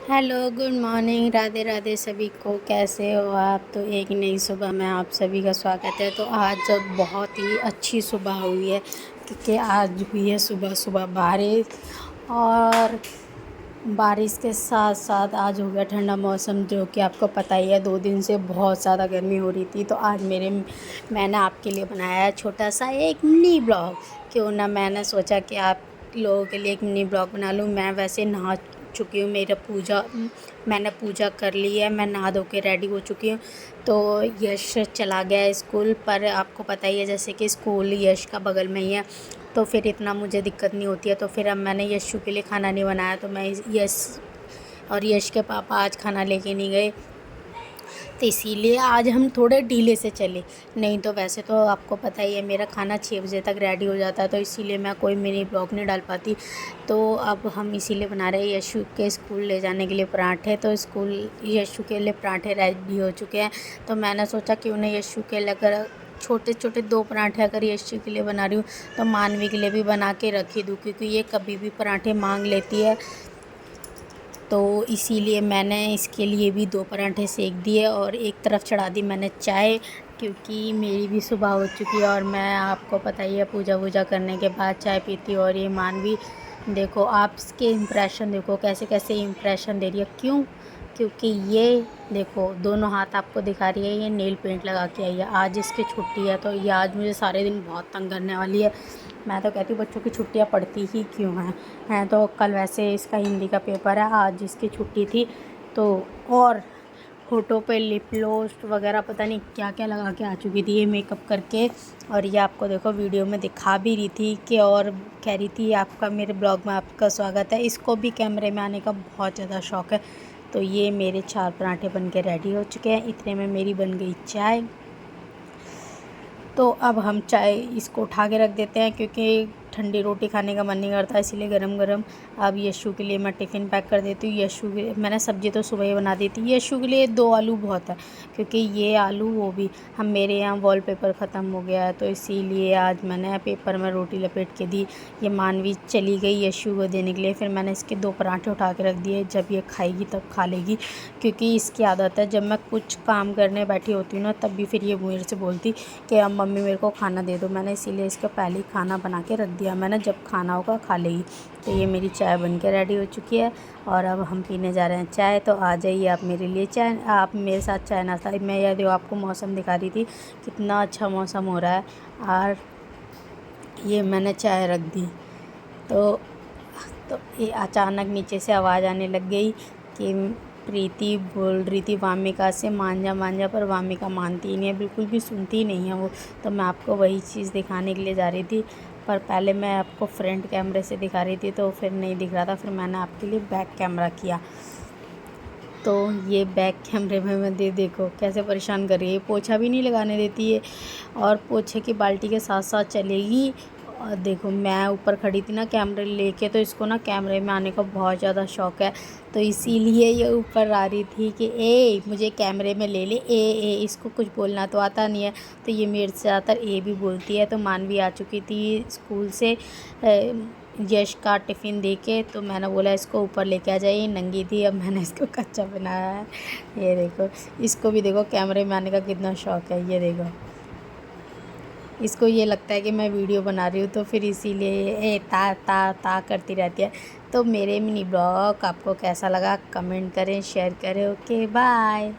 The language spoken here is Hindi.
Hello, good morning, Radhe Radhe सभी को। कैसे हो आप? तो एक नई सुबह में आप सभी का स्वागत है। तो आज जब बहुत ही अच्छी सुबह हुई है, क्योंकि आज हुई है सुबह सुबह बारिश, और बारिश के साथ साथ आज हो गया ठंडा मौसम, जो कि आपको पता ही है 2 दिन से बहुत ज़्यादा गर्मी हो रही थी। तो आज मैंने आपके लिए बनाया है छोटा सा एक मिनी ब्लॉग। क्यों ना, मैंने सोचा कि आप लोगों के लिए एक मिनी ब्लॉग बना लूँ। मैं वैसे नहा चुकी हूँ, मैंने पूजा कर ली है, मैं नहा धो के रेडी हो चुकी हूँ। तो यश चला गया है स्कूल, पर आपको पता ही है जैसे कि स्कूल यश का बगल में ही है, तो फिर इतना मुझे दिक्कत नहीं होती है। तो फिर अब मैंने यशु के लिए खाना नहीं बनाया, तो मैं यश के पापा आज खाना लेके नहीं गए, तो इसीलिए आज हम थोड़े ढीले से चले। नहीं तो वैसे तो आपको पता ही है मेरा खाना 6 बजे तक रेडी हो जाता है, तो इसीलिए मैं कोई मिनी ब्लॉग नहीं डाल पाती। तो अब हम इसीलिए बना रहे हैं यशु के स्कूल ले जाने के लिए पराठे। तो स्कूल यशु के लिए पराठे रेडी हो चुके हैं, तो मैंने सोचा कि उन्हें यशु के लिए अगर छोटे छोटे 2 पराठे अगर यशु के लिए बना रही हूँ, तो मानवी के लिए भी बना के रख ही दूँ, क्योंकि ये कभी भी पराठे मांग लेती है। तो इसीलिए मैंने इसके लिए भी 2 पराठे सेक दिए, और एक तरफ चढ़ा दी मैंने चाय, क्योंकि मेरी भी सुबह हो चुकी है और मैं, आपको पता ही है, पूजा वूजा करने के बाद चाय पीती हूँ। और ये मानवी देखो, आप इसके इम्प्रेशन देखो कैसे कैसे इम्प्रेशन दे रही है। क्यों? क्योंकि ये देखो दोनों हाथ आपको दिखा रही है, ये नेल पेंट लगा के आई है। आज इसकी छुट्टी है, तो ये आज मुझे सारे दिन बहुत तंग करने वाली है। मैं तो कहती हूँ बच्चों की छुट्टियाँ पड़ती ही क्यों हैं। तो कल वैसे इसका हिंदी का पेपर है, आज इसकी छुट्टी थी। तो और होठों पे लिप ग्लॉस वगैरह पता नहीं क्या क्या लगा के आ चुकी थी ये मेकअप करके। और ये आपको देखो वीडियो में दिखा भी रही थी कि, और कह रही थी आपका मेरे ब्लॉग में आपका स्वागत है। इसको भी कैमरे में आने का बहुत ज़्यादा शौक़ है। तो ये मेरे 4 पराठे बन के रेडी हो चुके हैं। इतने में मेरी बन गई चाय। तो अब हम चाय इसको उठा के रख देते हैं, क्योंकि ठंडी रोटी खाने का मन नहीं करता, इसीलिए गरम गरम अब यशु के लिए मैं टिफ़िन पैक कर देती हूँ। यशु के मैंने सब्ज़ी तो सुबह ही बना दी थी। यशु के लिए 2 आलू बहुत है, क्योंकि ये आलू वो भी मेरे यहाँ वॉलपेपर ख़त्म हो गया है, तो इसीलिए आज मैंने पेपर में रोटी लपेट के दी। ये मानवी चली गई यशु को देने के लिए, फिर मैंने इसके 2 पराठे उठा के रख दिए। जब ये खाएगी तब खा लेगी, क्योंकि इसकी आदत है जब मैं कुछ काम करने बैठी होती हूँ ना, तब भी फिर ये मेरे से बोलती कि अब मम्मी मेरे को खाना दे दो। मैंने इसीलिए इसका पहले ही खाना बना के रख दिया, मैंने जब खाना होगा खा लेगी। तो ये मेरी चाय बन के रेडी हो चुकी है, और अब हम पीने जा रहे हैं चाय। तो आ जाइए आप मेरे लिए चाय, आप मेरे साथ चाय नाश्ता। मैं यह देखो आपको मौसम दिखा रही थी, कितना अच्छा मौसम हो रहा है। और ये मैंने चाय रख दी, तो ये अचानक नीचे से आवाज़ आने लग गई कि प्रीति बोल रही थी वामिका से मांझा मांझा, पर वामिका मानती ही नहीं है, बिल्कुल भी सुनती नहीं है वो। तो मैं आपको वही चीज़ दिखाने के लिए जा रही थी, पर पहले मैं आपको फ्रंट कैमरे से दिखा रही थी, तो फिर नहीं दिख रहा था, फिर मैंने आपके लिए बैक कैमरा किया। तो ये बैक कैमरे में मैं देखो कैसे परेशान कर रही है, पोछा भी नहीं लगाने देती है, और पोछे की बाल्टी के साथ साथ चलेगी। और देखो मैं ऊपर खड़ी थी ना कैमरे लेके, तो इसको ना कैमरे में आने का बहुत ज़्यादा शौक़ है, तो इसीलिए ये ऊपर आ रही थी कि ए मुझे कैमरे में ले ले। ए इसको कुछ बोलना तो आता नहीं है, तो ये मेरे से ज़्यादातर ए भी बोलती है। तो मानवी आ चुकी थी स्कूल से यश का टिफ़िन दे के, तो मैंने बोला इसको ऊपर लेके आ जाइए, नंगी थी, अब मैंने इसको कच्चा बनाया है। ये देखो, इसको भी देखो कैमरे में आने का कितना शौक़ है। ये देखो, इसको ये लगता है कि मैं वीडियो बना रही हूँ, तो फिर इसीलिए ए ता ता ता करती रहती है। तो मेरे मिनी ब्लॉग आपको कैसा लगा कमेंट करें, शेयर करें। Okay bye.